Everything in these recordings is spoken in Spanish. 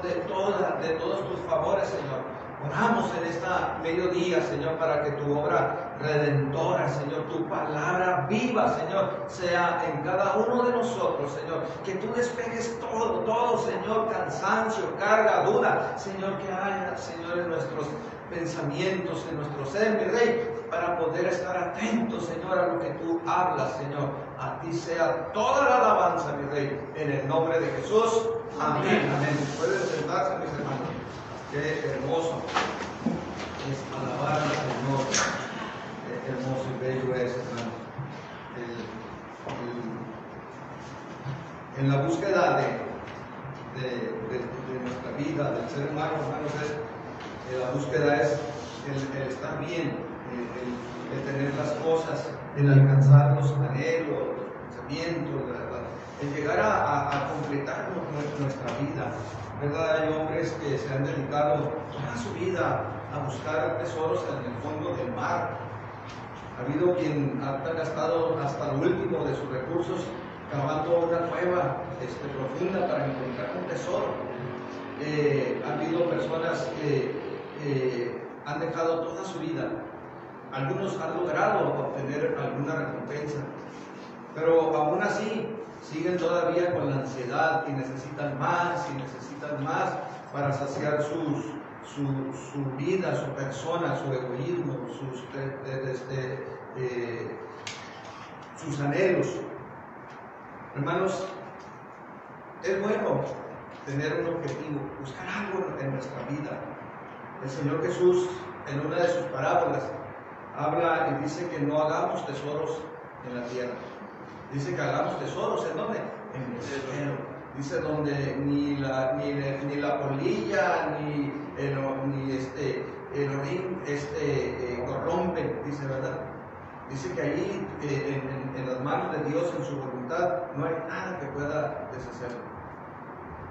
de todos tus favores, Señor. Oramos en esta mediodía, Señor, para que tu obra redentora, Señor, tu palabra viva, Señor, sea en cada uno de nosotros, Señor. Que tú despejes todo, Señor, cansancio, carga, duda, Señor, que haya, Señor, en nuestros pensamientos, en nuestro ser, mi Rey, para poder estar atentos, Señor, a lo que tú hablas, Señor. A ti sea toda la alabanza, mi Rey, en el nombre de Jesús. Amén. Amén. Pueden sentarse, mis hermanos. Qué hermoso es alabar al Señor. Qué hermoso y bello es, hermano. En la búsqueda de nuestra vida, del ser humano, hermanos, la búsqueda es el estar bien, el tener las cosas, el alcanzar los anhelos, los pensamientos, el llegar a completar nuestra vida. ¿Verdad? Hay hombres que se han dedicado toda su vida a buscar tesoros en el fondo del mar. Ha habido quien ha gastado hasta lo último de sus recursos cavando una cueva profunda para encontrar un tesoro. Ha habido personas que han dejado toda su vida. Algunos han logrado obtener alguna recompensa, pero aún así siguen todavía con la ansiedad y necesitan más para saciar su vida, su persona, su egoísmo, sus anhelos. Hermanos, es bueno tener un objetivo, buscar algo en nuestra vida. El Señor Jesús, en una de sus parábolas, habla y dice que no hagamos tesoros en la tierra. Dice que hagamos tesoros, ¿en dónde? En el cielo. Dice donde ni la polilla, ni el orín corrompen, dice, ¿verdad? Dice que allí, en las manos de Dios, en su voluntad, no hay nada que pueda deshacerlo.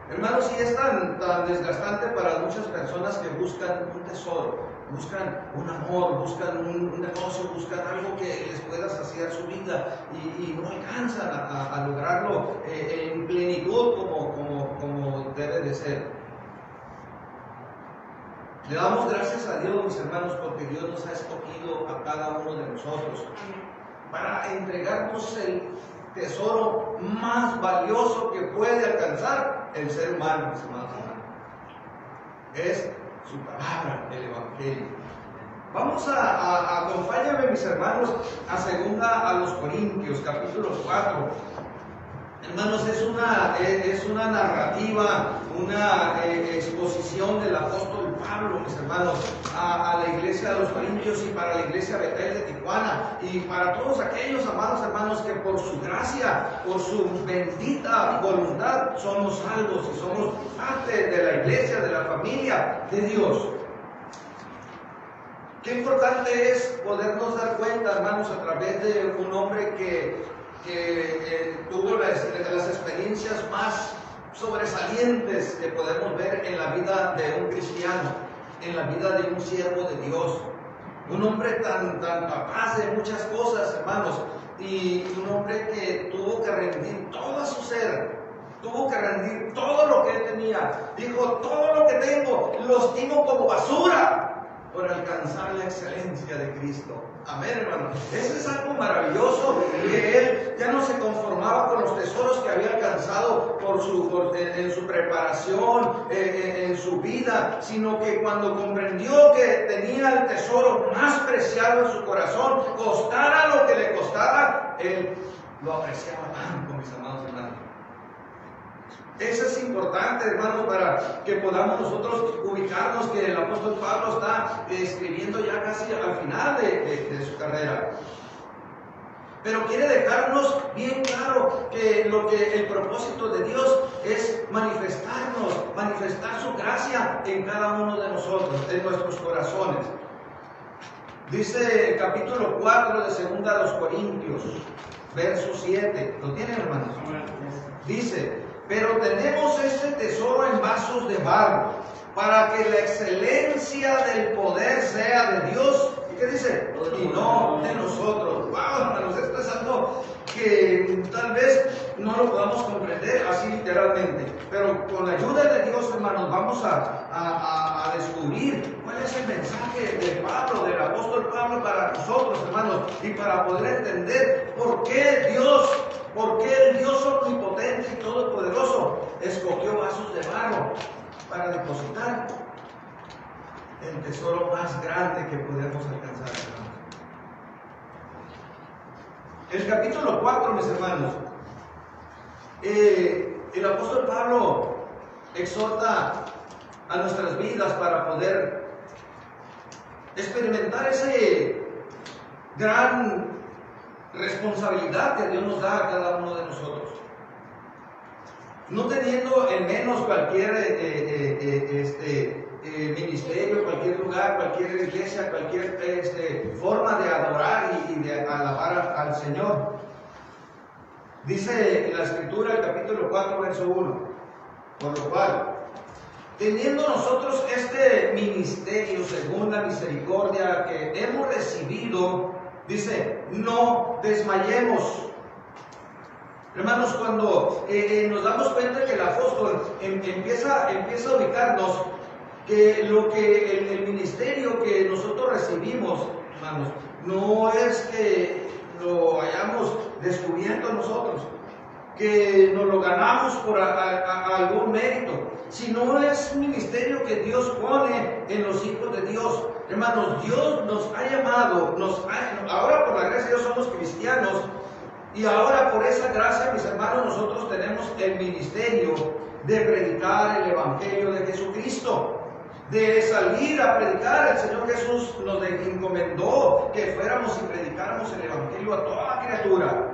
Hermanos, sí es tan desgastante para muchas personas que buscan un tesoro, buscan un amor, buscan un negocio, buscan algo que les pueda saciar su vida y no alcanzan a lograrlo en plenitud como debe de ser. Le damos gracias a Dios, mis hermanos, porque Dios nos ha escogido a cada uno de nosotros para entregarnos el tesoro más valioso que puede alcanzar el ser humano, mis hermanos. Es su palabra, el Evangelio. Vamos acompáñame, mis hermanos, a 2 Corintios, capítulo 4. Hermanos, es una narrativa, una exposición del apóstol Pablo, mis hermanos, a la iglesia de los Corintios y para la iglesia Betel de Tijuana y para todos aquellos amados hermanos que por su gracia, por su bendita voluntad, somos salvos y somos parte de la iglesia, de la familia de Dios. Qué importante es podernos dar cuenta, hermanos, a través de un hombre que tuvo las experiencias más sobresalientes que podemos ver en la vida de un cristiano, en la vida de un siervo de Dios. Un hombre tan capaz de muchas cosas, hermanos, y un hombre que tuvo que rendir todo su ser, tuvo que rendir todo lo que él tenía. Dijo, todo lo que tengo lo estimo como basura por alcanzar la excelencia de Cristo. Amén, hermano. Eso es algo maravilloso, que él ya no se conformaba con los tesoros que había alcanzado en su preparación, en su vida, sino que cuando comprendió que tenía el tesoro más preciado en su corazón, costara lo que le costara, él lo apreciaba tanto, mis amados hermanos. Eso es importante, hermanos, para que podamos nosotros ubicarnos que el apóstol Pablo está escribiendo ya casi al final de su carrera. Pero quiere dejarnos bien claro que el propósito de Dios es manifestar su gracia en cada uno de nosotros, en nuestros corazones. Dice el capítulo 4 de 2 Corintios, verso 7. ¿Lo tienen, hermanos? Dice: pero tenemos este tesoro en vasos de barro, para que la excelencia del poder sea de Dios. ¿Y qué dice? Y no de nosotros. ¡Wow, hermanos! Esto es algo que tal vez no lo podamos comprender así literalmente. Pero con la ayuda de Dios, hermanos, hermanos, vamos a descubrir cuál es el mensaje de Pablo, del apóstol Pablo para nosotros, hermanos, y para poder entender por qué el Dios omnipotente y todopoderoso escogió vasos de barro para depositar el tesoro más grande que podemos alcanzar, hermanos. El capítulo 4, mis hermanos, el apóstol Pablo exhorta a nuestras vidas para poder experimentar esa gran responsabilidad que Dios nos da a cada uno de nosotros. No teniendo en menos cualquier ministerio, cualquier lugar, cualquier iglesia, cualquier forma de adorar y de alabar al Señor. Dice en la Escritura, el capítulo 4, verso 1, por lo cual, teniendo nosotros este ministerio según la misericordia que hemos recibido, dice, no desmayemos. Hermanos, cuando nos damos cuenta que el apóstol empieza a ubicarnos que el ministerio que nosotros recibimos, hermanos, no es que lo hayamos descubierto nosotros, que nos lo ganamos por algún mérito, sino es un ministerio que Dios pone en los hijos de Dios. Hermanos, Dios nos ha llamado, ahora por la gracia de Dios somos cristianos, y ahora por esa gracia, mis hermanos, nosotros tenemos el ministerio de predicar el Evangelio de Jesucristo, de salir a predicar. El Señor Jesús nos encomendó que fuéramos y predicáramos el Evangelio a toda criatura.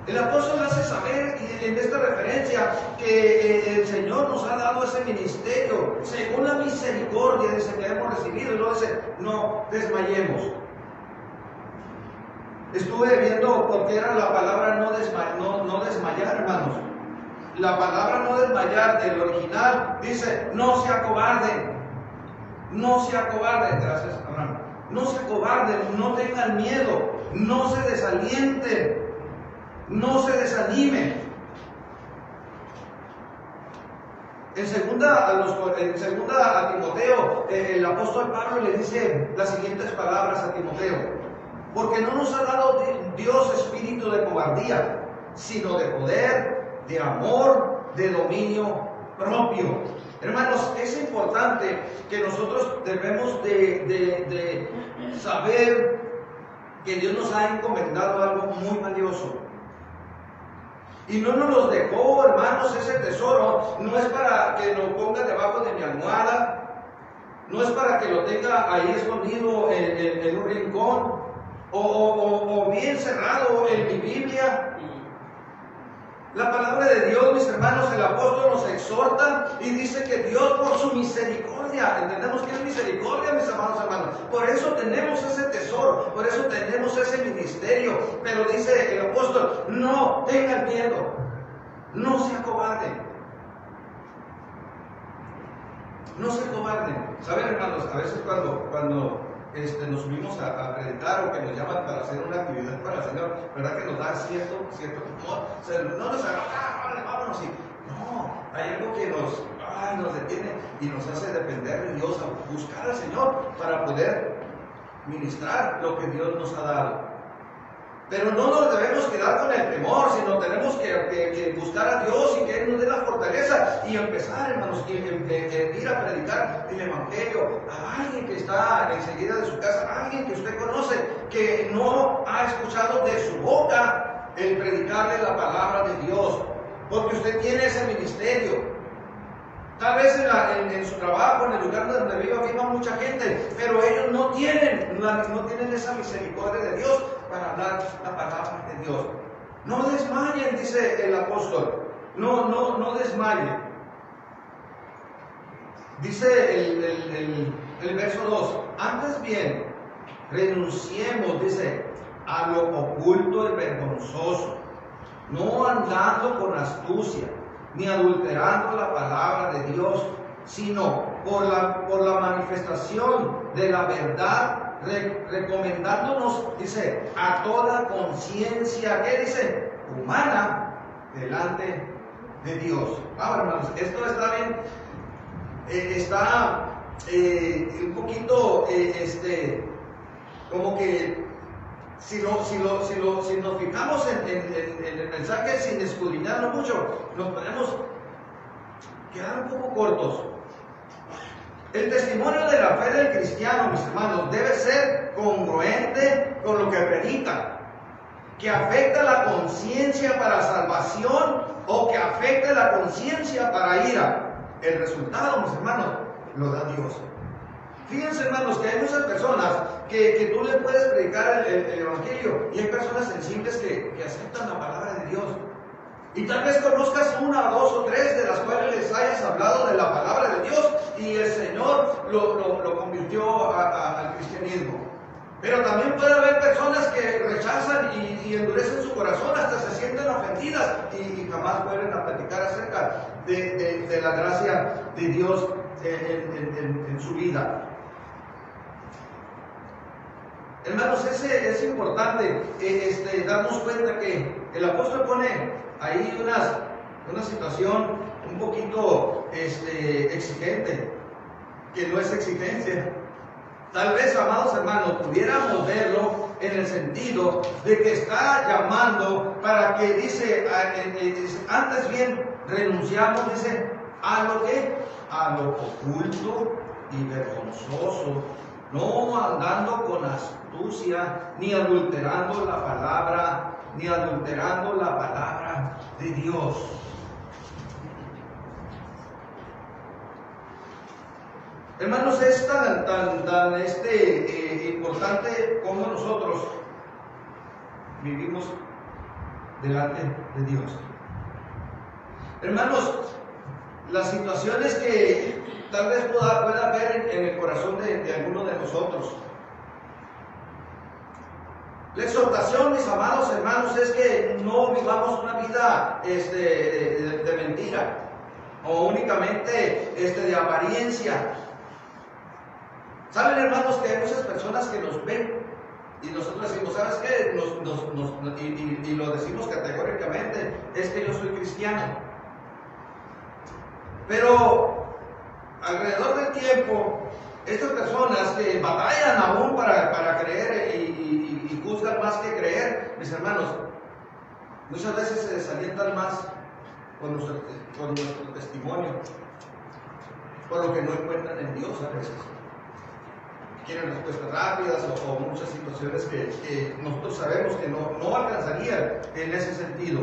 El apóstol hace saber en esta referencia que el Señor nos ha dado ese ministerio según la misericordia que hemos recibido, y luego dice, no desmayemos. Estuve viendo por qué era la palabra no desmayar, hermanos. La palabra no desmayar del original dice, no se acobarden. No se acobarden, gracias, Abraham. No se acobarden, no tengan miedo, no se desalienten, no se desanimen. En segunda a Timoteo, el apóstol Pablo le dice las siguientes palabras a Timoteo: porque no nos ha dado Dios espíritu de cobardía, sino de poder, de amor, de dominio propio. Hermanos, es importante que nosotros debemos de saber que Dios nos ha encomendado algo muy valioso. Y no nos los dejó, hermanos, ese tesoro. No es para que lo ponga debajo de mi almohada, no es para que lo tenga ahí escondido en un rincón, o bien cerrado en mi Biblia. La palabra de Dios, mis hermanos, el apóstol nos exhorta y dice que Dios por su misericordia, entendemos que es misericordia, mis amados hermanos, por eso tenemos ese tesoro, por eso tenemos ese ministerio. Pero dice el apóstol, no tengan miedo, no se acobarden, no se acobarden. ¿Saben, hermanos? A veces cuando nos subimos a predicar o que nos llaman para hacer una actividad para el Señor, ¿verdad que nos da cierto temor? O sea, no nos agarra, vámonos, no, hay algo que nos detiene y nos hace depender de Dios, a buscar al Señor para poder ministrar lo que Dios nos ha dado. Pero no nos debemos quedar con el temor, sino tenemos que buscar a Dios y que Él nos dé la fortaleza y empezar, hermanos, ir a predicar el Evangelio a alguien que está enseguida de su casa, a alguien que usted conoce, que no ha escuchado de su boca el predicarle la palabra de Dios, porque usted tiene ese ministerio. Tal vez en su trabajo, en el lugar donde viva mucha gente, pero ellos no tienen esa misericordia de Dios para hablar la palabra de Dios. No desmayen, dice el apóstol. No desmayen. Dice el verso 2. Antes bien, renunciemos, dice, a lo oculto y vergonzoso, no andando con astucia, ni adulterando la palabra de Dios, sino por la manifestación de la verdad, recomendándonos, dice, a toda conciencia, ¿qué dice? Humana, delante de Dios. Ahora, hermanos, esto está bien está un poquito, como que si nos fijamos en el mensaje sin escudriñarlo mucho, nos podemos quedar un poco cortos. El testimonio de la fe del cristiano, mis hermanos, debe ser congruente con lo que predica, que afecta la conciencia para salvación o que afecta la conciencia para ira. El resultado, mis hermanos, lo da Dios. Fíjense, hermanos, que hay muchas personas que tú les puedes predicar el Evangelio y hay personas sensibles que aceptan la palabra de Dios. Y tal vez conozcas una, dos o tres de las cuales les hayas hablado de la palabra de Dios y el Señor lo convirtió al cristianismo. Pero también puede haber personas que rechazan y endurecen su corazón, hasta se sienten ofendidas y jamás vuelven a platicar acerca de la gracia de Dios en su vida. Hermanos, es importante darnos cuenta que el apóstol pone ahí una situación un poquito exigente, que no es exigencia. Tal vez, amados hermanos, pudiéramos verlo en el sentido de que está llamando para que dice, antes bien renunciamos, dice, a lo oculto y vergonzoso, no andando con astucia, ni adulterando la palabra de Dios. Hermanos, es tan importante como nosotros vivimos delante de Dios. Hermanos, las situaciones que tal vez pueda haber en el corazón de alguno de nosotros. La exhortación, mis amados hermanos, es que no vivamos una vida de mentira o únicamente de apariencia. Saben, hermanos, que hay muchas personas que nos ven y nosotros decimos, ¿sabes qué? Y lo decimos categóricamente, es que yo soy cristiano. Pero alrededor del tiempo, estas personas que batallan aún para creer y juzgan más que creer, mis hermanos, muchas veces se desalientan más con nuestro testimonio, por lo que no encuentran en Dios a veces. Quieren respuestas rápidas o muchas situaciones que nosotros sabemos que no alcanzarían en ese sentido.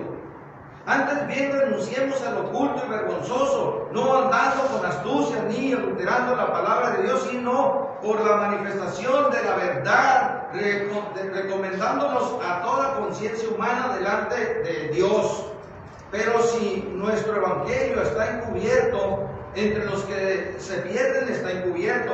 Antes bien renunciemos a lo oculto y vergonzoso, no andando con astucia ni adulterando la palabra de Dios, sino por la manifestación de la verdad, recomendándonos a toda conciencia humana delante de Dios. Pero si nuestro evangelio está encubierto, entre los que se pierden está encubierto,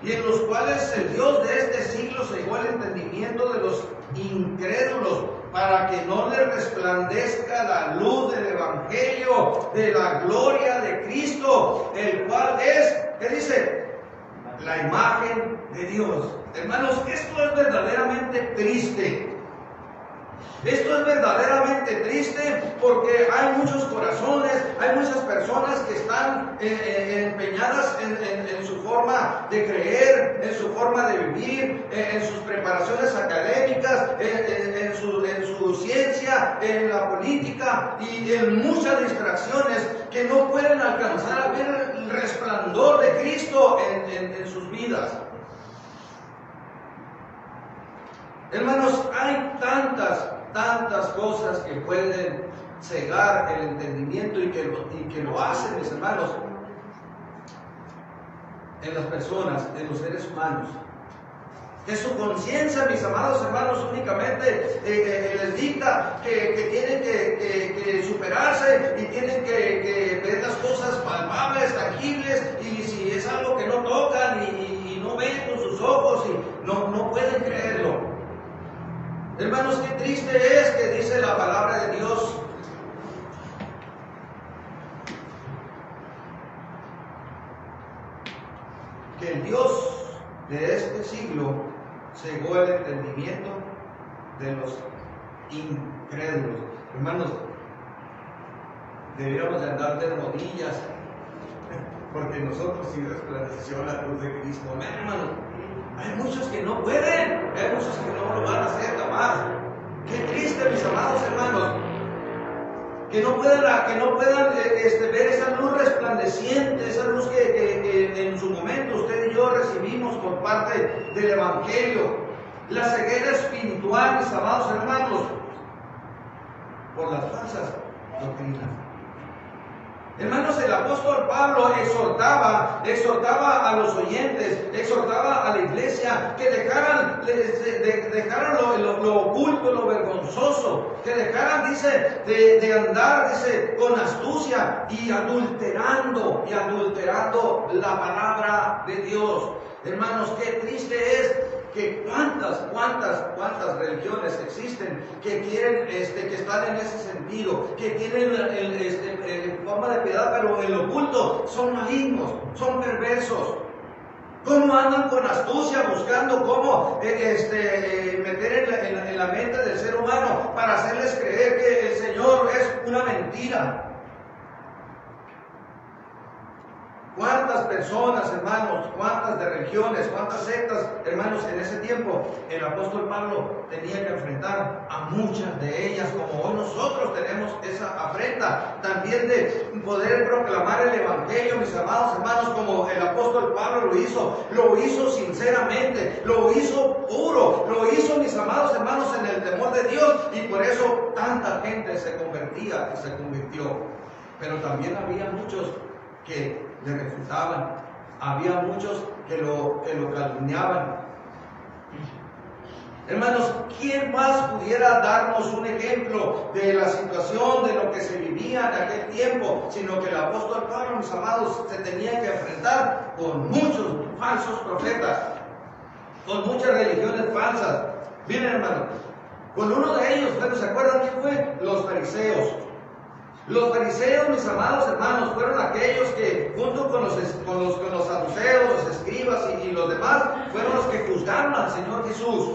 y en los cuales el Dios de este siglo cegó el entendimiento de los incrédulos, para que no les resplandezca la luz del evangelio de la gloria de Cristo, el cual es, ¿qué dice? La imagen de Dios. Hermanos, esto es verdaderamente triste. Esto es verdaderamente triste porque hay muchos corazones, hay muchas personas que están empeñadas en su forma de creer, en su forma de vivir, en sus preparaciones académicas, en su ciencia, en la política y en muchas distracciones que no pueden alcanzar a ver el resplandor de Cristo en sus vidas. Hermanos, hay tantas cosas que pueden cegar el entendimiento y que lo hacen, mis hermanos, en las personas, en los seres humanos. Que su conciencia, mis amados hermanos, únicamente les dicta que tienen que superarse y tienen que ver las cosas palpables, tangibles, y si es algo que no tocan y no ven con sus ojos y no pueden creerlo. Hermanos, qué triste es que dice la palabra de Dios que el Dios de este siglo cegó el entendimiento de los incrédulos. Hermanos, deberíamos de andar de rodillas porque nosotros sí resplandeció la luz de Cristo. Amén, hermanos. Hay muchos que no pueden, hay muchos que no lo van a hacer jamás. Qué triste, mis amados hermanos, que no puedan ver esa luz resplandeciente, esa luz que en su momento usted y yo recibimos por parte del Evangelio. La ceguera espiritual, mis amados hermanos, por las falsas doctrinas. Hermanos, el apóstol Pablo exhortaba a los oyentes, exhortaba a la iglesia que dejaran lo oculto, lo vergonzoso, que dejaran, dice, de andar, dice, con astucia y adulterando la palabra de Dios. Hermanos, qué triste es que cuántas religiones existen que quieren, que están en ese sentido, que tienen forma de piedad, pero en lo oculto son malignos, son perversos. ¿Cómo andan con astucia buscando cómo meter en la mente del ser humano para hacerles creer que el Señor es una mentira? ¿Cuántas personas, hermanos, cuántas de religiones, cuántas sectas, hermanos, en ese tiempo el apóstol Pablo tenía que enfrentar a muchas de ellas, como hoy nosotros tenemos esa afrenta también de poder proclamar el Evangelio, mis amados hermanos, como el apóstol Pablo lo hizo sinceramente, lo hizo puro, lo hizo, mis amados hermanos, en el temor de Dios, y por eso tanta gente se convertía y se convirtió. Pero también había muchos que le refutaban, había muchos que lo calumniaban. Hermanos, ¿quién más pudiera darnos un ejemplo de la situación, de lo que se vivía en aquel tiempo, sino que el apóstol Pablo, mis amados, se tenía que enfrentar con muchos falsos profetas, con muchas religiones falsas? Miren, hermanos, con uno de ellos, ¿se acuerdan quién fue? Los fariseos. Los fariseos, mis amados hermanos, fueron aquellos que, junto con los saduceos, los escribas y los demás, fueron los que juzgaron al Señor Jesús.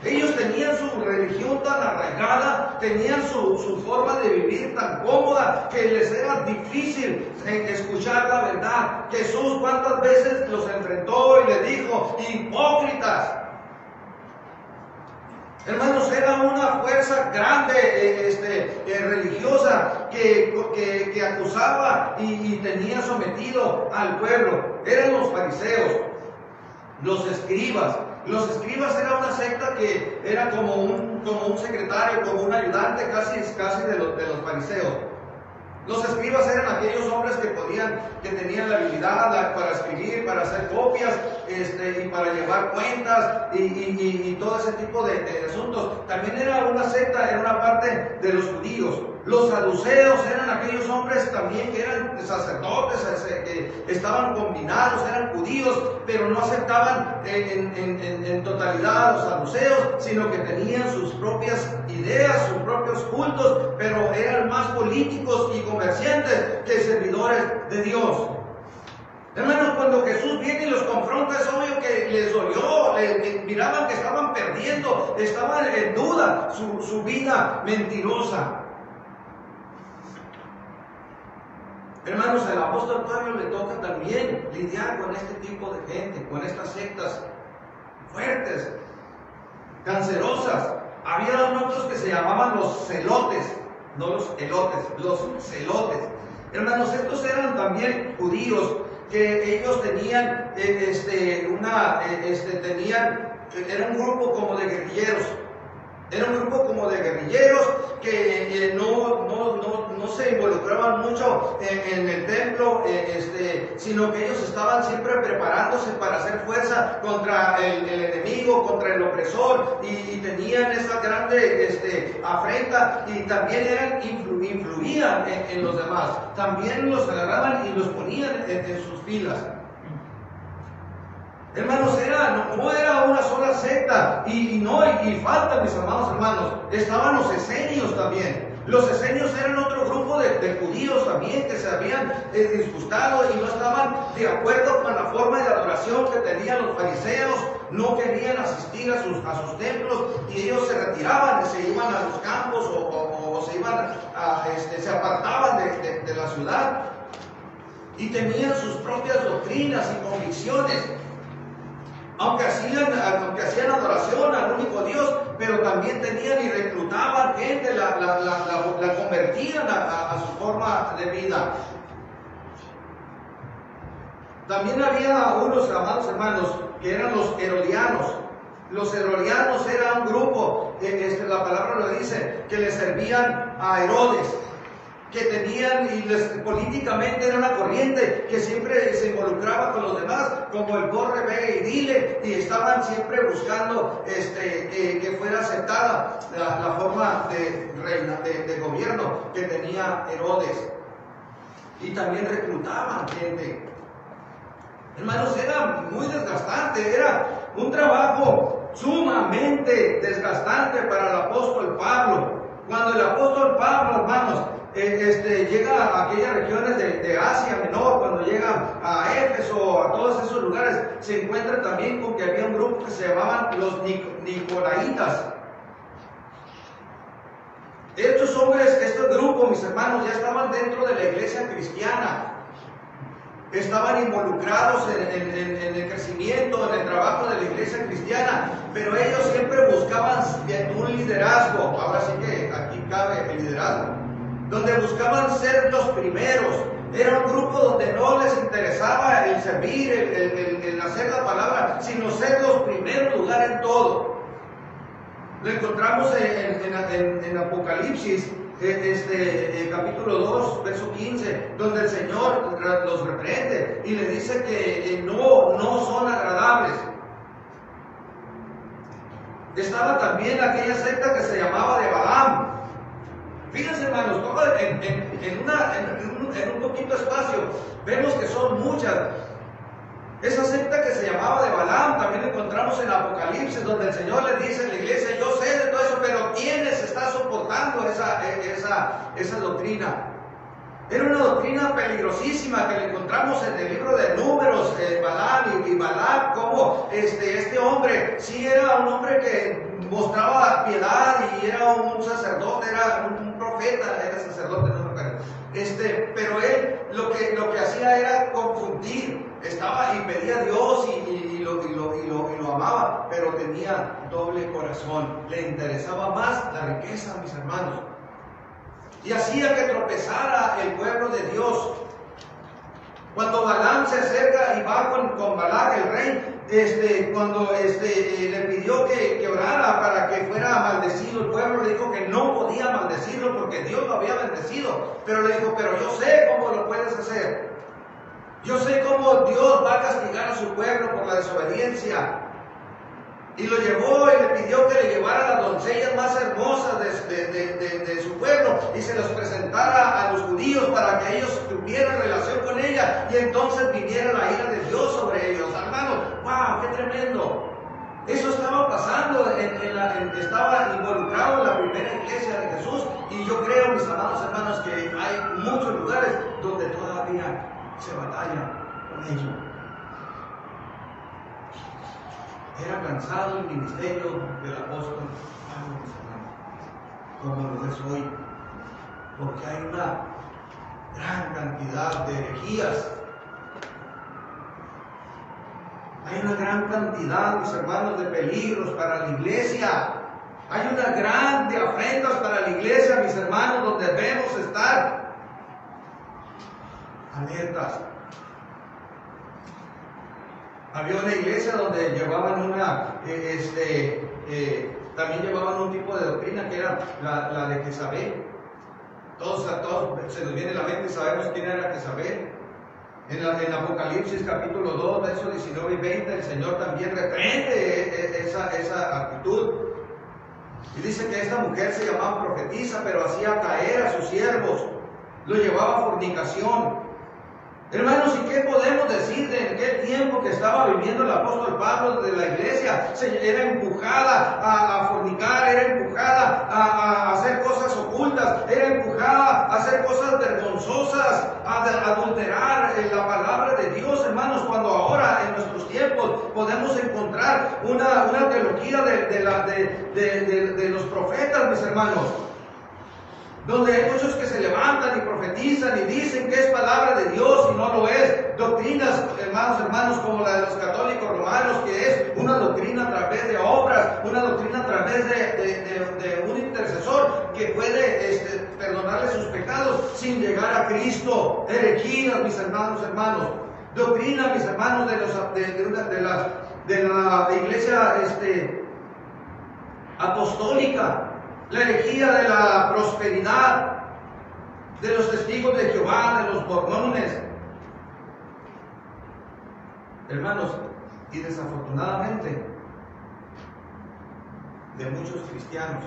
Ellos tenían su religión tan arraigada, tenían su forma de vivir tan cómoda, que les era difícil escuchar la verdad. Jesús, ¿cuántas veces los enfrentó y les dijo: hipócritas? Hermanos, era una fuerza grande, religiosa, que acusaba y tenía sometido al pueblo. Eran los fariseos, los escribas. Los escribas era una secta que era como un secretario, como un ayudante casi de los fariseos. Los escribas eran aquellos hombres que tenían la habilidad para escribir, para hacer copias, y para llevar cuentas y todo ese tipo de asuntos. También era una secta, era una parte de los judíos. Los saduceos eran aquellos hombres también que eran sacerdotes, que estaban combinados, eran judíos, pero no aceptaban en totalidad a los saduceos, sino que tenían sus propias ideas, sus propios cultos, pero eran más políticos y comerciantes que servidores de Dios. Hermanos, cuando Jesús viene y los confronta, es obvio que les dolió, miraban que estaban perdiendo, estaban en duda su vida mentirosa. Hermanos, al apóstol Pablo le toca también lidiar con este tipo de gente, con estas sectas fuertes, cancerosas. Había otros que se llamaban los celotes, no los elotes, los celotes. Hermanos, estos eran también judíos, que ellos tenían, era un grupo como de guerrilleros. Era un grupo como de guerrilleros que no se involucraban mucho en el templo, sino que ellos estaban siempre preparándose para hacer fuerza contra el enemigo, contra el opresor, y tenían esa grande afrenta, y también influían en los demás. También los agarraban y los ponían en sus filas. Hermanos, no era una sola secta, y falta, mis amados hermanos, estaban los esenios también. Los esenios eran otro grupo de judíos también que se habían disgustado y no estaban de acuerdo con la forma de adoración que tenían los fariseos, no querían asistir a sus templos, y ellos se retiraban, se iban a los campos o se iban se apartaban de la ciudad. y tenían sus propias doctrinas y convicciones. Aunque hacían adoración al único Dios, pero también tenían y reclutaban gente, la convertían a su forma de vida. También había unos, amados hermanos, que eran los herodianos. Los herodianos era un grupo, la palabra lo dice, que le servían a Herodes, que tenían, políticamente era una corriente que siempre se involucraba con los demás, como el corre, ve y dile, y estaban siempre buscando que fuera aceptada la forma de gobierno que tenía Herodes. Y también reclutaban gente. Hermanos, era muy desgastante, era un trabajo sumamente desgastante para el apóstol Pablo. Cuando el apóstol Pablo, hermanos, llega a aquellas regiones de Asia Menor, cuando llega a Éfeso, a todos esos lugares, se encuentra también con que había un grupo que se llamaban los Nicolaitas. Estos hombres, este grupo, mis hermanos, ya estaban dentro de la iglesia cristiana. Estaban involucrados en el crecimiento, en el trabajo de la iglesia cristiana, pero ellos siempre buscaban un liderazgo. Ahora sí que aquí cabe el liderazgo, donde buscaban ser los primeros. Era un grupo donde no les interesaba el servir, el hacer la palabra, sino ser los primeros lugares en todo. Lo encontramos en Apocalipsis, capítulo 2, verso 15, donde el Señor los reprende y le dice que no son agradables. Estaba también aquella secta que se llamaba de Balaam. Fíjense, hermanos, en un poquito espacio vemos que son muchas. Esa secta que se llamaba de Balaam también encontramos en Apocalipsis, donde el Señor le dice a la iglesia: yo sé de todo eso, pero ¿quiénes está soportando esa doctrina? Era una doctrina peligrosísima que le encontramos en el libro de Números, Balaam y Balac, como este hombre sí era un hombre que mostraba piedad y era un sacerdote, era un profeta, era sacerdote, no recuerdo. Pero él lo que hacía era confundir, estaba y pedía a Dios y lo amaba, pero tenía doble corazón, le interesaba más la riqueza, mis hermanos, y hacía que tropezara el pueblo de Dios. Cuando Balaam se acerca y va con Balac, el rey, cuando le pidió que orara para que fuera maldecido el pueblo, le dijo que no podía maldecirlo porque Dios lo había bendecido. Pero le dijo: pero yo sé cómo lo puedes hacer. Yo sé cómo Dios va a castigar a su pueblo por la desobediencia. Y lo llevó y le pidió que le llevara las doncellas más hermosas de su pueblo y se las presentara a los judíos para que ellos tuvieran relación con ella, y entonces viniera la ira de Dios sobre ellos. Hermano, ¡wow! ¡Qué tremendo! Eso estaba pasando, estaba involucrado en la primera iglesia de Jesús, y yo creo, mis amados hermanos, que hay muchos lugares donde todavía se batalla con ello. Era cansado el ministerio del apóstol Pablo, como lo es hoy, porque hay una gran cantidad de herejías. Hay una gran cantidad, mis hermanos, de peligros para la iglesia. Hay una gran de afrentas para la iglesia, mis hermanos, donde debemos estar alertas. Había una iglesia donde llevaban también llevaban un tipo de doctrina que era la de Jezabel. Todos se nos viene a la mente y sabemos quién era Jezabel. En Apocalipsis capítulo 2, versos 19 y 20, el Señor también reprende esa actitud. Y dice que esta mujer se llamaba profetisa, pero hacía caer a sus siervos, lo llevaba a fornicación. Hermanos, ¿y qué podemos decir de aquel tiempo que estaba viviendo el apóstol Pablo de la iglesia? Era empujada a fornicar, era empujada a hacer cosas ocultas, era empujada a hacer cosas vergonzosas, a adulterar la palabra de Dios, hermanos, cuando ahora en nuestros tiempos podemos encontrar una teología de los profetas, mis hermanos. donde hay muchos que se levantan y profetizan y dicen que es palabra de Dios y no lo es. Doctrinas, hermanos, como la de los católicos romanos, que es una doctrina a través de obras, una doctrina a través de un intercesor que puede perdonarle sus pecados sin llegar a Cristo. Herejías, mis hermanos. Doctrina, mis hermanos, de la iglesia apostólica. La herejía de la prosperidad, de los testigos de Jehová, de los mormones. Hermanos, y desafortunadamente, de muchos cristianos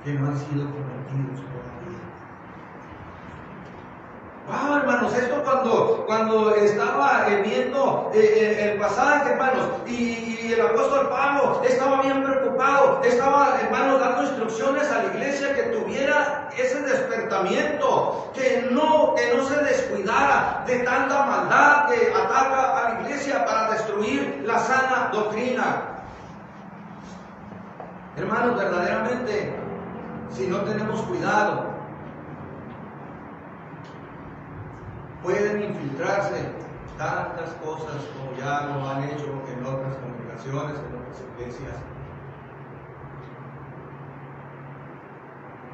que no han sido convertidos todavía. Wow, hermanos, esto cuando estaba viendo el pasaje, hermanos, y el apóstol Pablo estaba bien preocupado, estaba, hermanos, dando instrucciones a la iglesia que tuviera ese despertamiento, que no se descuidara de tanta maldad que ataca a la iglesia para destruir la sana doctrina. Hermanos, verdaderamente, si no tenemos cuidado, pueden infiltrarse tantas cosas como ya lo han hecho en otras congregaciones, en otras iglesias.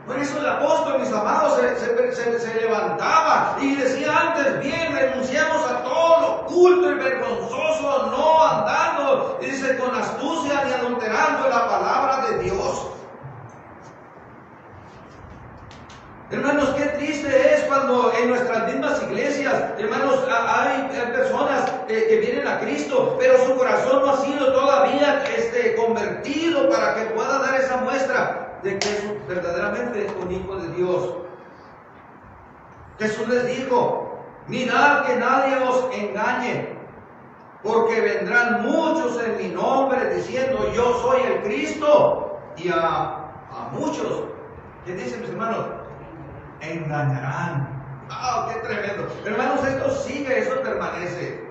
Por eso el apóstol, mis amados, se levantaba y decía antes: bien, renunciamos a todo lo oculto y vergonzoso, no andando, dice, con astucia ni adulterando la palabra de Dios. Hermanos, qué triste es cuando en nuestras mismas iglesias, hermanos, hay personas que vienen a Cristo, pero su corazón no ha sido todavía convertido para que pueda dar esa muestra de que es verdaderamente un hijo de Dios. Jesús les dijo: mirad que nadie os engañe, porque vendrán muchos en mi nombre diciendo: yo soy el Cristo, y a muchos, ¿qué dicen, mis hermanos? Engañarán. ¡Ah, qué tremendo! Hermanos, esto sigue, eso permanece.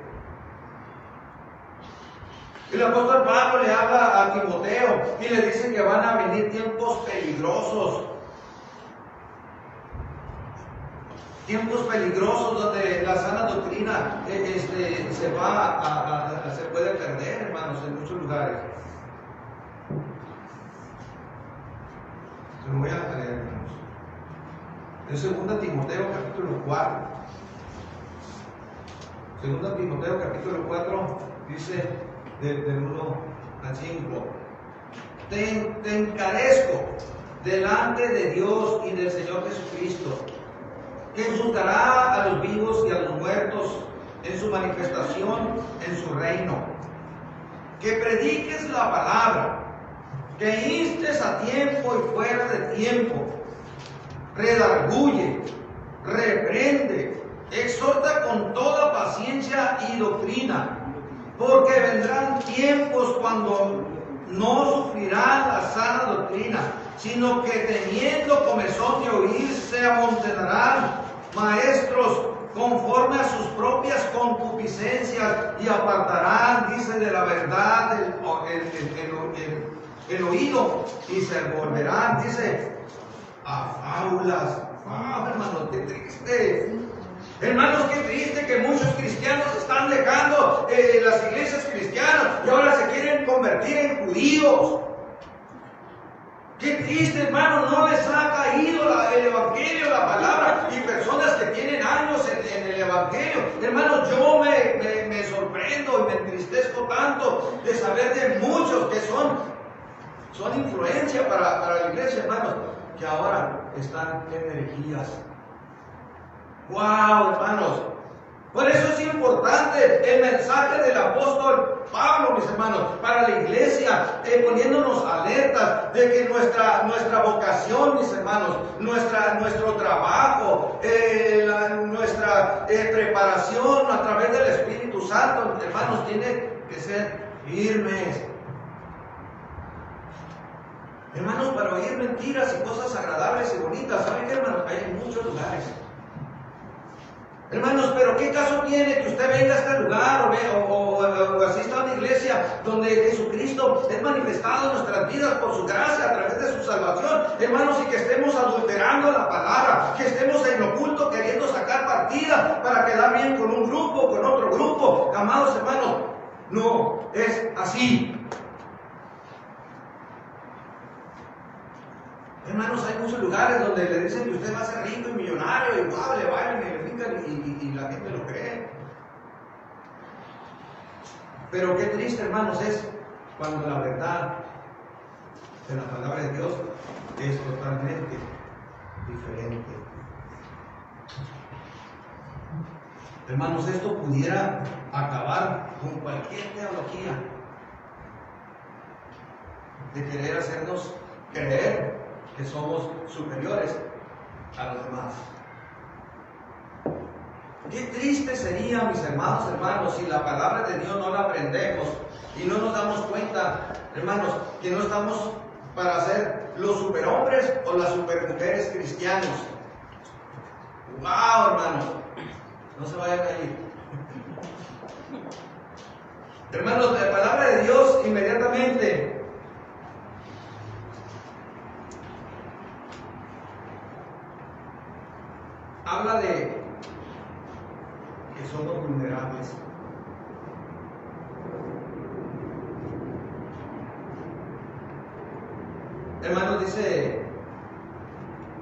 El apóstol Pablo le habla a Timoteo y le dice que van a venir tiempos peligrosos. Tiempos peligrosos donde la sana doctrina se puede perder, hermanos, en muchos lugares. Se lo voy a leer, hermanos. En 2 Timoteo capítulo 4. 2 Timoteo capítulo 4 dice del 1 al 5. Te encarezco delante de Dios y del Señor Jesucristo, que juzgará a los vivos y a los muertos en su manifestación en su reino. Que prediques la palabra, que instes a tiempo y fuera de tiempo, redarguye, reprende, exhorta con toda paciencia y doctrina, porque vendrán tiempos cuando no sufrirán la sana doctrina, sino que teniendo comezón de oír se amontonarán maestros conforme a sus propias concupiscencias y apartarán, dice, de la verdad el oído y se volverán, dice, a fábulas. Hermanos, qué triste. Hermanos, qué triste que muchos cristianos están dejando las iglesias cristianas y ahora se quieren convertir en judíos. Qué triste, hermano, no les ha caído el evangelio, la palabra, y personas que tienen años en el evangelio. Hermanos, yo me sorprendo y me entristezco tanto de saber de muchos que son influencia para la iglesia, hermanos, que ahora están en herejías. ¡Wow, hermanos! Por eso es importante el mensaje del apóstol Pablo, mis hermanos, para la iglesia, poniéndonos alertas de que nuestra vocación, mis hermanos, nuestro trabajo, nuestra preparación a través del Espíritu Santo, hermanos, tiene que ser firmes. Hermanos, para oír mentiras y cosas agradables y bonitas, ¿saben qué, hermanos? Hay en muchos lugares. Hermanos, pero ¿qué caso tiene que usted venga a este lugar o asista a una iglesia donde Jesucristo es manifestado en nuestras vidas por su gracia a través de su salvación, hermanos, y que estemos adulterando la palabra, que estemos en lo oculto queriendo sacar partida para quedar bien con un grupo, con otro grupo. Amados hermanos, no es así. Hermanos, hay muchos lugares donde le dicen que usted va a ser rico y millonario, y wow, le bailan y le brincan y la gente lo cree. Pero qué triste, hermanos, es cuando la verdad de la palabra de Dios es totalmente diferente. Hermanos, esto pudiera acabar con cualquier teología de querer hacernos creer que somos superiores a los demás. Qué triste sería, mis hermanos, si la palabra de Dios no la aprendemos y no nos damos cuenta, hermanos, que no estamos para ser los superhombres o las supermujeres cristianos. ¡Wow, hermanos! No se vayan a ir. Hermanos, la palabra de Dios inmediatamente habla de que somos vulnerables. Hermanos, dice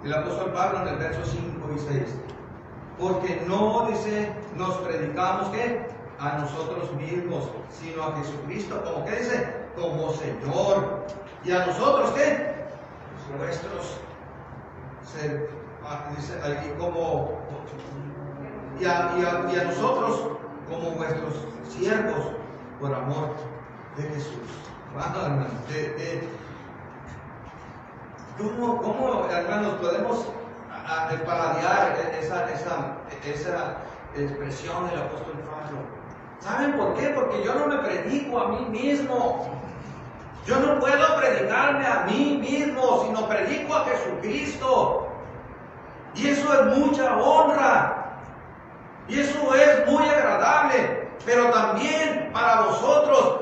el apóstol Pablo en el verso 5 y 6, porque no, dice, nos predicamos ¿qué? A nosotros mismos, sino a Jesucristo, como ¿qué dice? Como Señor. Y a nosotros ¿qué? Nuestros dice ahí como y a nosotros como vuestros siervos por amor de Jesús. ¿Cómo, hermanos, podemos paladear esa expresión del apóstol Pablo? ¿Saben por qué? Porque yo no me predico a mí mismo. Yo no puedo predicarme a mí mismo, sino predico a Jesucristo. Y eso es mucha honra. Y eso es muy agradable. Pero también para vosotros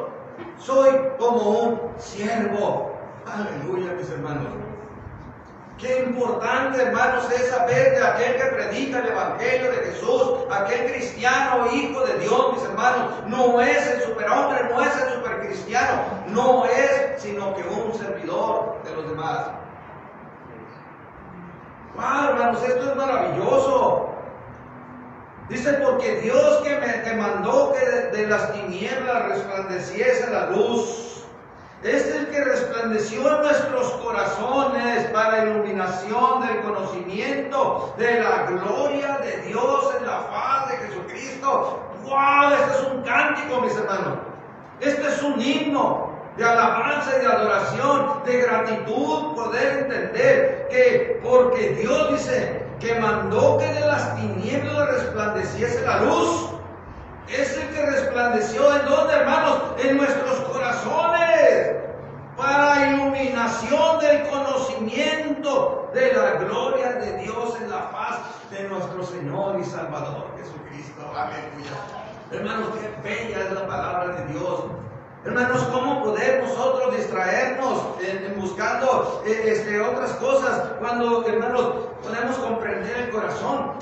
soy como un siervo. Aleluya, mis hermanos. Qué importante, hermanos, es saber de aquel que predica el Evangelio de Jesús, aquel cristiano, hijo de Dios, mis hermanos, no es el superhombre, no es el supercristiano, no es sino que un servidor de los demás. ¡Wow, hermanos! Esto es maravilloso. Dice, porque Dios que mandó que de las tinieblas resplandeciese la luz, es el que resplandeció en nuestros corazones para iluminación del conocimiento de la gloria de Dios en la faz de Jesucristo. ¡Wow! Este es un cántico, mis hermanos. Este es un himno de alabanza y de adoración, de gratitud, poder entender que porque Dios dice que mandó que de las tinieblas resplandeciese la luz, es el que resplandeció ¿en dónde, hermanos? En nuestros corazones, para iluminación del conocimiento de la gloria de Dios en la faz de nuestro Señor y Salvador Jesucristo. Aleluya. Hermanos, qué bella es la palabra de Dios. Hermanos, ¿cómo podemos nosotros distraernos en buscando otras cosas cuando, hermanos, podemos comprender el corazón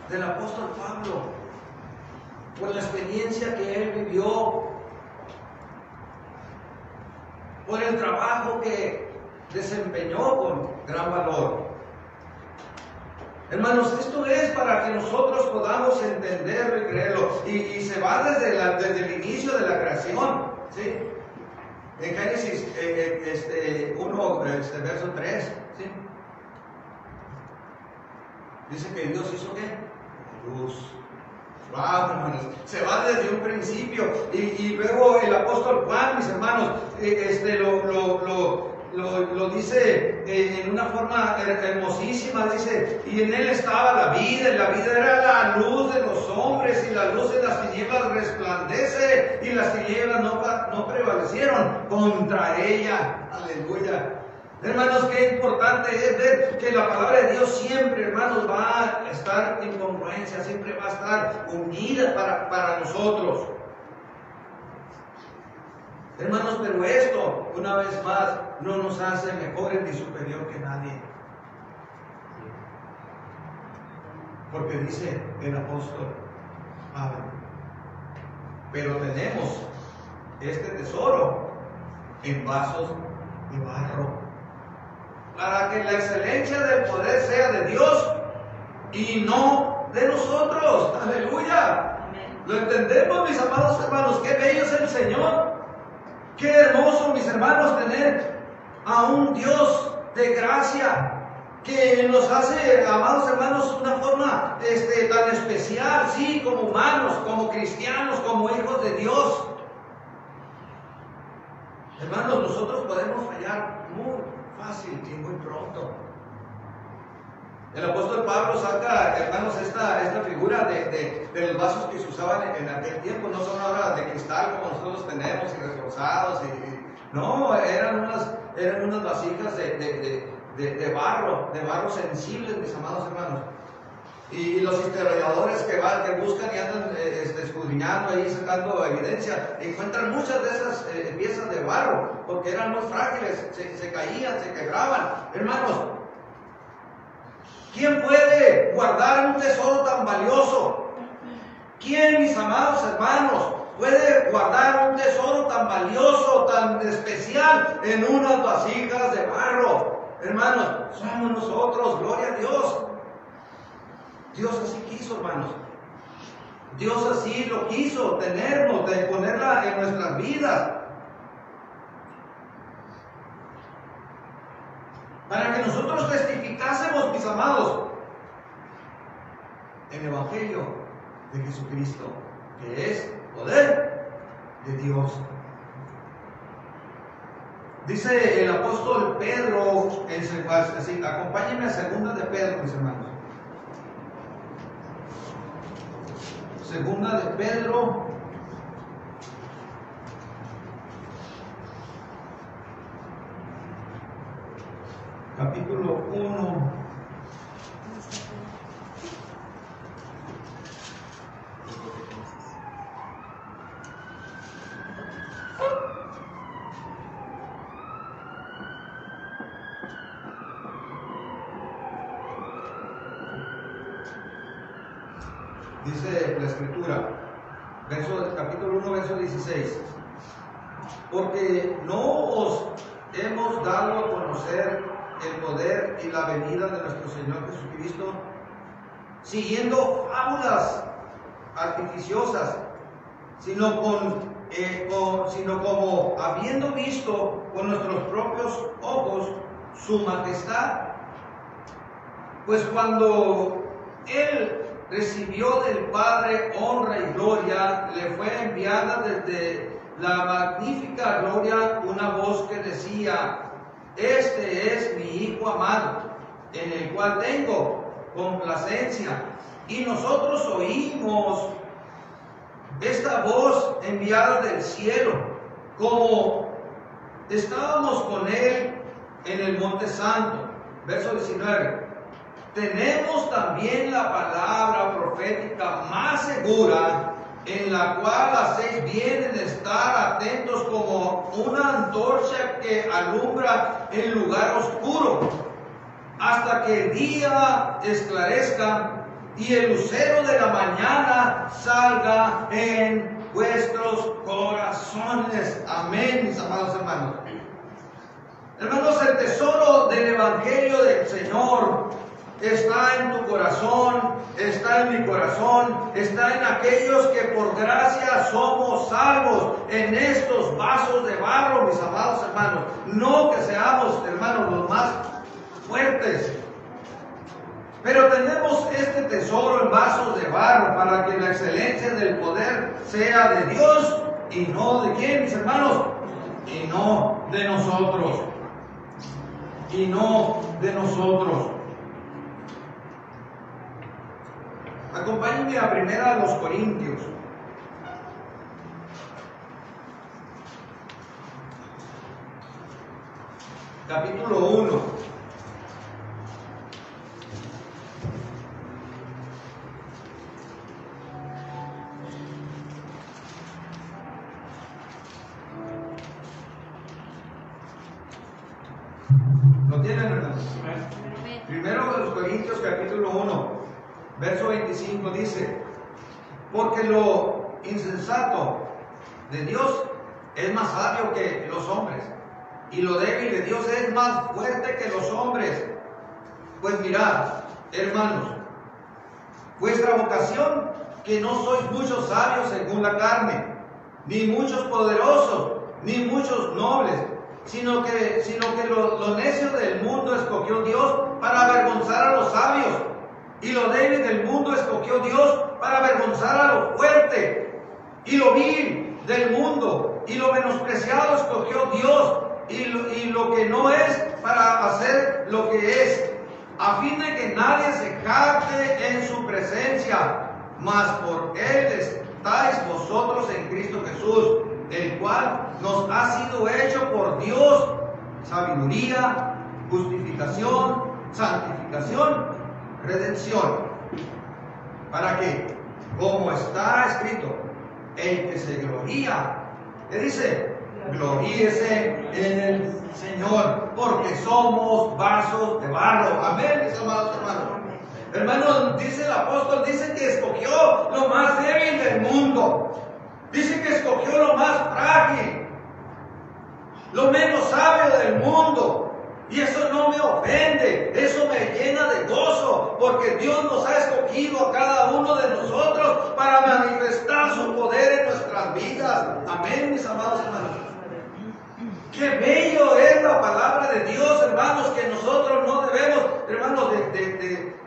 del apóstol Pablo por la experiencia que él vivió, por el trabajo que desempeñó con gran valor? Hermanos, esto es para que nosotros podamos entenderlo y creerlo. Y se va desde el inicio de la creación, ¿sí? En Génesis 1, verso 3, ¿sí? Dice que Dios hizo ¿qué? Luz. Wow, hermanos, se va desde un principio. Y luego el apóstol Juan, mis hermanos, lo dice en una forma hermosísima. Dice, y en él estaba la vida, y la vida era la luz de los hombres, y la luz de las tinieblas resplandece, y las tinieblas no prevalecieron contra ella. Aleluya. Hermanos, qué importante es ver que la palabra de Dios siempre, hermanos, va a estar en congruencia, siempre va a estar unida para nosotros. Hermanos, pero esto, una vez más, no nos hace mejores ni superior que nadie. Porque dice el apóstol Pablo, pero tenemos este tesoro en vasos de barro, para que la excelencia del poder sea de Dios y no de nosotros. Aleluya. ¿Lo entendemos, mis amados hermanos? Qué bello es el Señor. Qué hermoso, mis hermanos, tener a un Dios de gracia que nos hace, amados hermanos, una forma tan especial, sí, como humanos, como cristianos, como hijos de Dios. Hermanos, nosotros podemos fallar muy fácil y muy pronto. El apóstol Pablo saca, hermanos, esta figura de los vasos que se usaban en aquel tiempo. No son ahora de cristal como nosotros tenemos y reforzados. No, eran unas vasijas de barro sensibles, mis amados hermanos. Y los historiadores que buscan y andan escudriñando ahí, sacando evidencia, encuentran muchas de esas piezas de barro, porque eran muy frágiles, se caían, se quebraban. Hermanos, ¿quién puede guardar un tesoro tan valioso? ¿Quién, mis amados hermanos, puede guardar un tesoro tan valioso, tan especial en unas vasijas de barro? Hermanos, somos nosotros, gloria a Dios. Dios así quiso, hermanos. Dios así lo quiso, tenernos, de ponerla en nuestras vidas. Para que nosotros testificásemos, mis amados, el Evangelio de Jesucristo, que es poder de Dios. Dice el apóstol Pedro, acompáñenme a 2 de Pedro, mis hermanos. 2 de Pedro, capítulo 1. Dice la Escritura, capítulo 1, verso 16: porque no os hemos dado a conocer el poder y la venida de nuestro Señor Jesucristo siguiendo fábulas artificiosas, sino como habiendo visto con nuestros propios ojos su majestad. Pues cuando Él recibió del Padre honra y gloria, le fue enviada desde la magnífica gloria una voz que decía: este es mi Hijo amado, en el cual tengo complacencia. Y nosotros oímos esta voz enviada del cielo, como estábamos con Él en el Monte Santo. Verso 19. Tenemos también la palabra profética más segura, en la cual hacéis bien en estar atentos como una antorcha que alumbra en lugar oscuro, hasta que el día esclarezca y el lucero de la mañana salga en vuestros corazones. Amén, mis amados hermanos. Hermanos, el tesoro del Evangelio del Señor está en tu corazón, está en mi corazón, está en aquellos que por gracia somos salvos, en estos vasos de barro, mis amados hermanos. No que seamos, hermanos, los más fuertes, pero tenemos este tesoro en vasos de barro para que la excelencia del poder sea de Dios y no de quién, mis hermanos, y no de nosotros, y no de nosotros. Acompáñenme a 1 Corintios. capítulo 1. ¿Lo tienen, hermanos? Primero de los Corintios, capítulo 1, verso 25 dice: porque lo insensato de Dios es más sabio que los hombres, y lo débil de Dios es más fuerte que los hombres. Pues mirad, hermanos, vuestra vocación, que no sois muchos sabios según la carne, ni muchos poderosos, ni muchos nobles, sino que lo necio del mundo escogió Dios para avergonzar a los sabios, y lo débil del mundo escogió Dios para avergonzar a lo fuerte, y lo vil del mundo y lo menospreciado escogió Dios, y lo que no es, para hacer lo que es, a fin de que nadie se jacte en su presencia. Mas por Él estáis vosotros en Cristo Jesús, el cual nos ha sido hecho por Dios sabiduría, justificación, santificación, redención, para que, como está escrito, el que se gloría, ¿qué dice? Gloríese en el Señor, porque somos vasos de barro. Amén, mis amados hermanos. Hermanos, dice el apóstol, dice que escogió lo más débil del mundo. Dice que escogió lo más frágil, lo menos sabio del mundo. Y eso no me ofende, eso me llena de gozo, porque Dios nos ha escogido a cada uno de nosotros para manifestar su poder en nuestras vidas. Amén, mis amados hermanos. Qué bello es la palabra de Dios, hermanos, que nosotros no debemos, hermanos,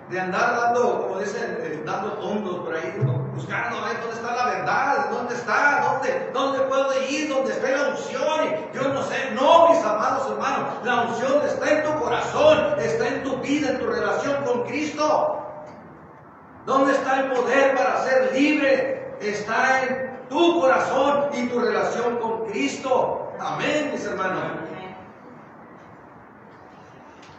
de andar dando, como dicen, dando tontos por ahí, buscando a ver dónde está la verdad, dónde está, dónde puedo ir, dónde está la unción, y yo no sé. No, mis amados hermanos, la unción está en tu corazón, está en tu vida, en tu relación con Cristo. ¿Dónde está el poder para ser libre? Está en tu corazón y tu relación con Cristo. Amén, mis hermanos.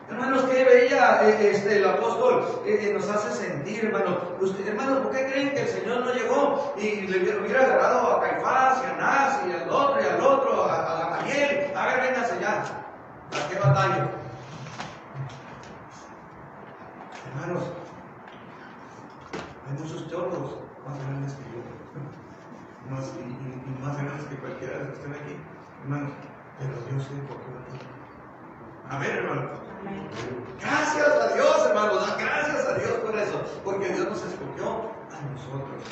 Hermanos, qué bella el apóstol nos hace sentir, hermanos. Hermanos, ¿por qué creen que el Señor no llegó y le hubiera agarrado a Caifás y a Anás y al otro, a Daniel? A ver, vénganse ya. ¿A qué batalla? Hermanos, hay muchos teólogos más grandes que yo, y más grandes que cualquiera de los que estén aquí, hermanos, pero Dios se escogió a ti. A ver, hermanos. Gracias a Dios, hermanos, gracias a Dios por eso, porque Dios nos escogió a nosotros.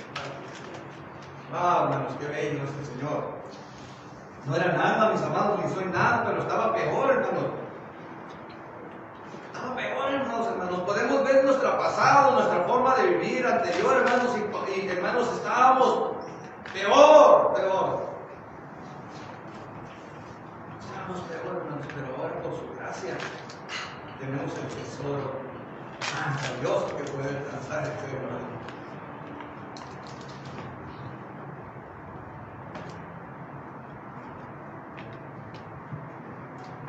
Hermanos, qué bello es el Señor. No era nada, mis amados, ni soy nada, pero estaba peor, hermanos. Estaba peor, hermanos. Podemos ver nuestro pasado, nuestra forma de vivir anterior, hermanos, y hermanos, estábamos peor. Estábamos peor, hermanos, pero ahora por su gracia tenemos el tesoro más valioso que puede alcanzar el ser humano.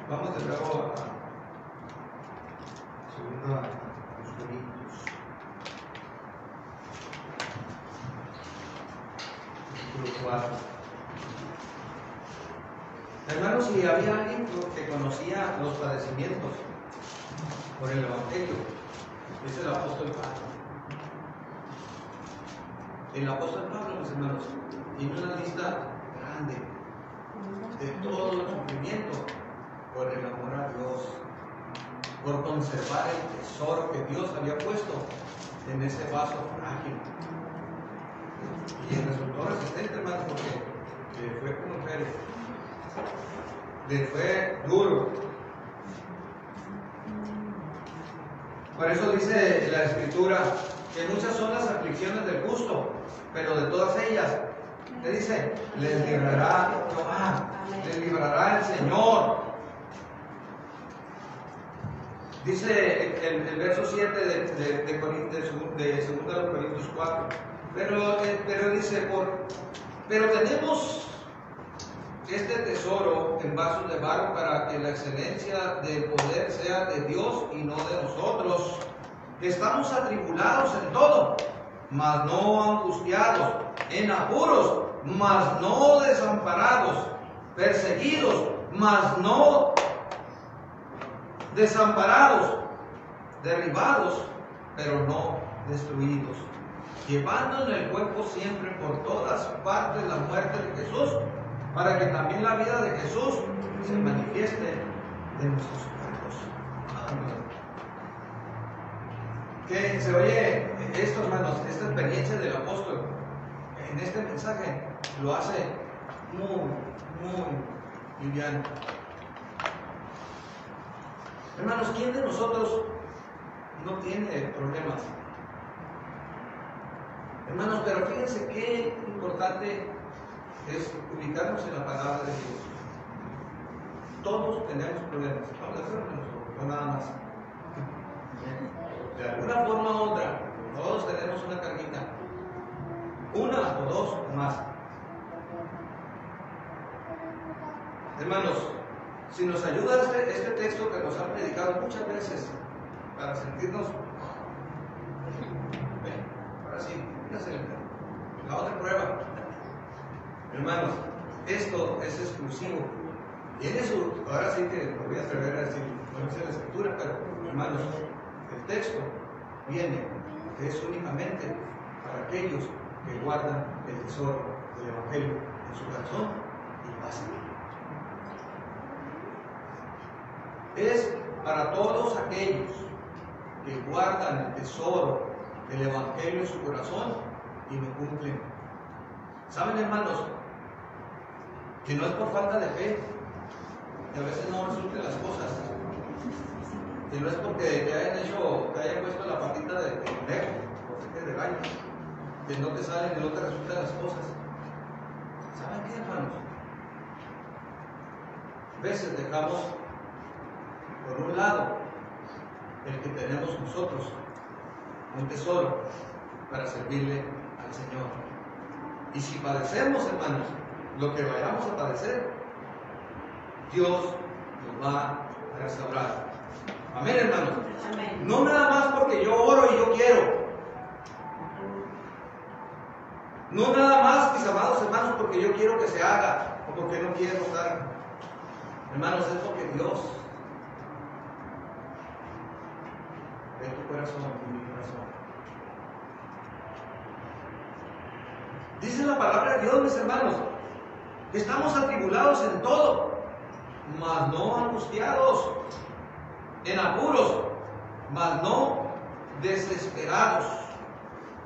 Vamos de nuevo a segunda los Corintios, capítulo 4. Hermanos, si había alguien que conocía los padecimientos por el Evangelio, es el apóstol Pablo. El apóstol Pablo, mis hermanos, tiene una lista grande de todo el sufrimiento por el amor a Dios, por conservar el tesoro que Dios había puesto en ese vaso frágil. Y resultó resistente, hermanos, porque le fue como mujeres, le fue duro. Por eso dice la Escritura que muchas son las aflicciones del justo, pero de todas ellas, ¿qué dice? Les librará Jehová, les librará el Señor. Dice el verso 7 de 2 Corintios 4, pero dice, pero tenemos este tesoro en vasos de barro para que la excelencia del poder sea de Dios y no de nosotros. Estamos atribulados en todo, mas no angustiados, en apuros, mas no desamparados, perseguidos, mas no desamparados, derribados, pero no destruidos, llevando en el cuerpo siempre por todas partes la muerte de Jesús, para que también la vida de Jesús se manifieste en nuestros cuerpos. Amén. Que se oye esto, hermanos, esta experiencia del apóstol en este mensaje lo hace muy liviano. Hermanos, ¿quién de nosotros no tiene problemas? Hermanos, pero fíjense qué importante es ubicarnos en la palabra de Dios. Todos tenemos problemas, ¿estamos de acuerdo? No nada más. De alguna forma u otra, todos tenemos una carguita, una o dos o más. Hermanos, si nos ayuda este texto que nos han predicado muchas veces para sentirnos, ahora sí, fíjense la otra prueba. Hermanos, esto es exclusivo. Y en eso, ahora sí que me voy a atrever a decir, no sé la escritura, pero hermanos, el texto viene que es únicamente para aquellos que guardan el tesoro del Evangelio en su corazón y lo hacen. Es para todos aquellos que guardan el tesoro del Evangelio en su corazón y lo cumplen. ¿Saben, hermanos? Que no es por falta de fe, que a veces no resulten las cosas, que no es porque te hayan puesto la patita de conejo o de gallo, que no te salen y no te resultan las cosas. ¿Saben qué, hermanos? A veces dejamos por un lado el que tenemos nosotros, un tesoro para servirle al Señor. Y si padecemos, hermanos, lo que vayamos a padecer, Dios nos va a restaurar. Amén, hermanos. Amén. No nada más porque yo oro y yo quiero. No nada más, mis amados hermanos, porque yo quiero que se haga o porque no quiero estar. Hermanos, es porque Dios ve tu corazón y mi corazón. Dice la palabra de Dios, mis hermanos, que estamos atribulados en todo, mas no angustiados, en apuros, mas no desesperados,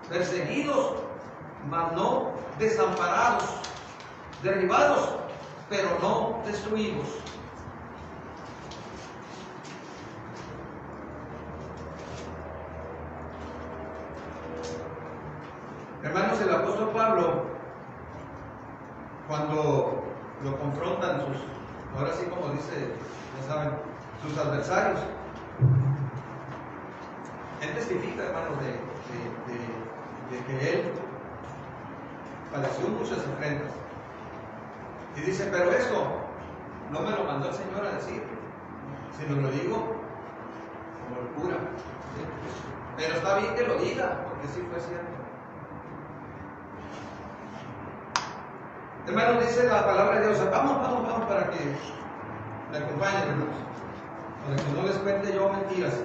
perseguidos, mas no desamparados, derribados, pero no destruidos. Hermanos, el apóstol Pablo, cuando lo confrontan ahora sí como dice, ya saben, sus adversarios, él testifica, hermanos, de que él padeció muchas afrentas. Y dice, pero esto no me lo mandó el Señor a decir, sino lo digo como locura. ¿Sí? Pero está bien que lo diga, porque sí fue cierto. Hermanos, dice la palabra de Dios, vamos para que me acompañen, hermanos, para que no les cuente yo mentiras.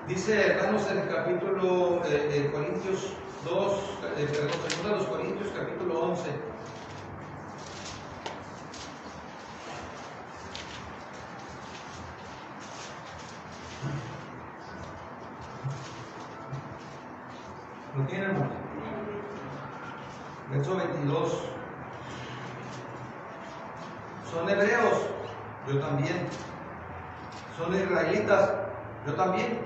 Dice, hermanos, en el capítulo Corintios 2, perdón, 2 Corintios, capítulo 11. ¿Lo tienen, hermanos? Verso 22. Son hebreos, yo también. Son israelitas, yo también.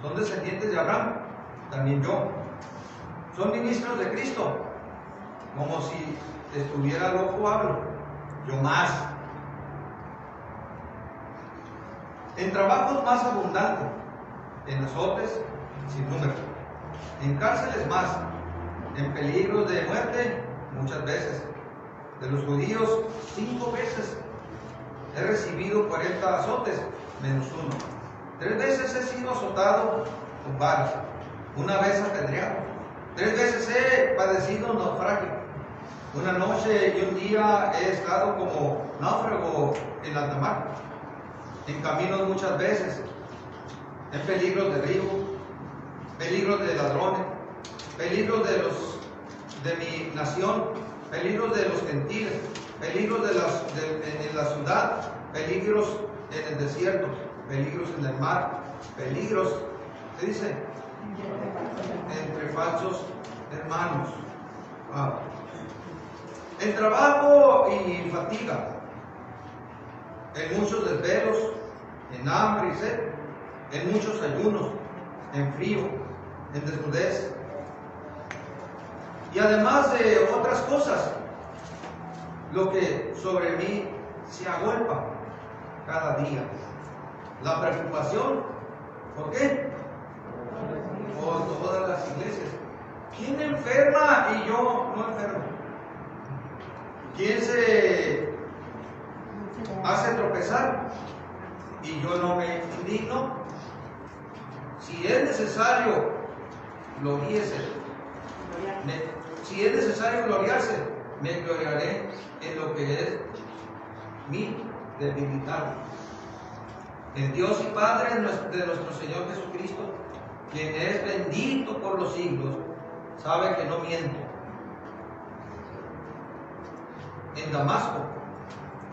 Son descendientes de Abraham, también yo. Son ministros de Cristo, como si estuviera loco hablo, yo más. En trabajos más abundantes, en azotes sin número, en cárceles más, en peligros de muerte muchas veces. De los judíos, 5 veces he recibido 40 azotes, menos 1. 3 veces he sido azotado con varas, 1 vez apedreado. 3 veces he padecido naufragio. 1 noche y 1 día he estado como náufrago en alta mar, en caminos muchas veces, en peligros de río, peligros de ladrones, peligros de mi nación, peligros de los gentiles, peligros en la ciudad, peligros en el desierto, peligros en el mar, peligros, ¿qué dice? Entre falsos hermanos. En trabajo y fatiga, en muchos desvelos, en hambre y sed, en muchos ayunos, en frío, en desnudez. Y además de otras cosas, lo que sobre mí se agolpa cada día. La preocupación, ¿por qué? Por todas las iglesias. ¿Quién enferma y yo no enfermo? ¿Quién se hace tropezar y yo no me indigno? Si es necesario, gloríese. Si es necesario gloriarse, me gloriaré en lo que es mi debilidad. El Dios y Padre de nuestro Señor Jesucristo, quien es bendito por los siglos, sabe que no miento. En Damasco,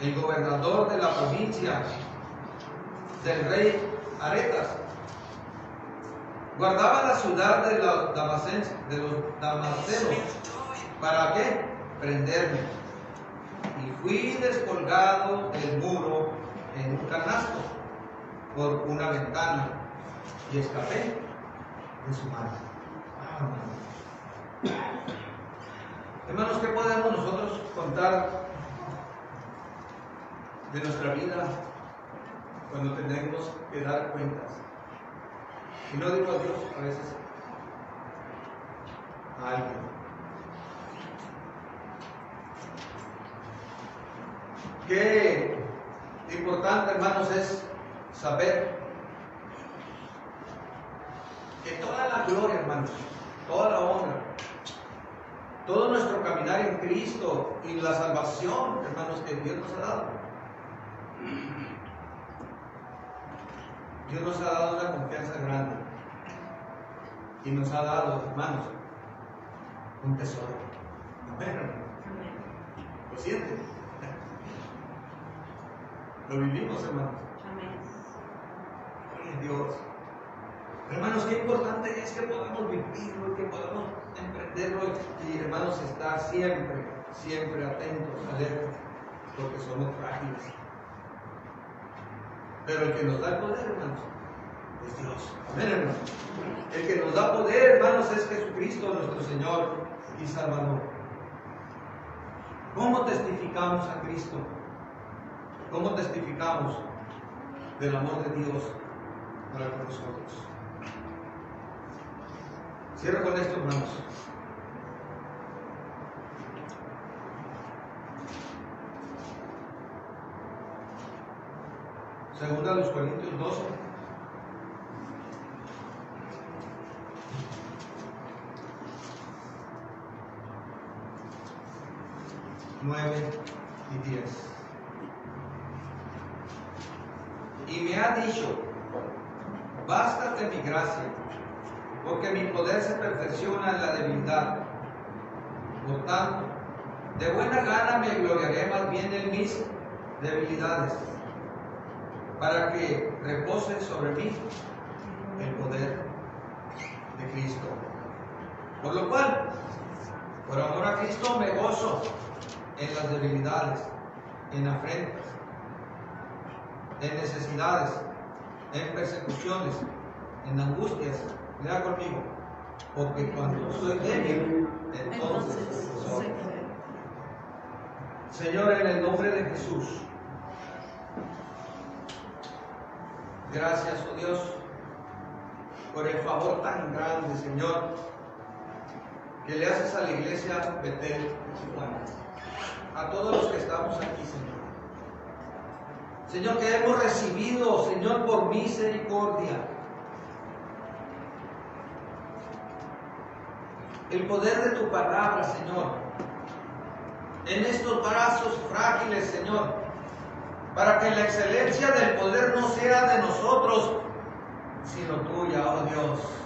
el gobernador de la provincia del rey Aretas guardaba la ciudad de los damascenos. ¿Para qué? Prenderme. Y fui descolgado del muro en un canasto por una ventana y escapé de su mano. Hermanos, ¿qué podemos nosotros contar de nuestra vida cuando tenemos que dar cuentas? Y no digo a Dios, a veces a alguien. Qué importante, hermanos, es saber que toda la gloria, hermanos, toda la honra, todo nuestro caminar en Cristo y la salvación, hermanos, que Dios nos ha dado. Dios nos ha dado una confianza grande y nos ha dado, hermanos, un tesoro. Amén, hermanos. ¿Lo sienten? Lo vivimos, hermanos. Amén. Gloria a Dios. Hermanos, qué importante es que podamos vivirlo y que podamos emprenderlo y, hermanos, estar siempre, siempre atentos, alertas, porque somos frágiles. Pero el que nos da el poder, hermanos, es Dios. Amén, hermanos. El que nos da poder, hermanos, es Jesucristo, nuestro Señor y Salvador. ¿Cómo testificamos a Cristo? ¿Cómo testificamos del amor de Dios para con nosotros? Cierro con esto, hermanos. Segunda a los Corintios 12. Nueve y 10. Y me ha dicho: bástate mi gracia, porque mi poder se perfecciona en la debilidad. Por tanto, de buena gana me gloriaré más bien en mis debilidades, para que repose sobre mí el poder de Cristo. Por lo cual, por amor a Cristo, me gozo en las debilidades, en afrentas, en necesidades, en persecuciones, en angustias. Lea conmigo: porque cuando soy débil, entonces soy. Señor, en el nombre de Jesús, gracias, oh Dios, por el favor tan grande, Señor, que le haces a la iglesia Betel de Tijuana, a todos los que estamos aquí, Señor. Señor, que hemos recibido, Señor, por misericordia, el poder de tu palabra, Señor, en estos brazos frágiles, Señor, para que la excelencia del poder no sea de nosotros, sino tuya, oh Dios.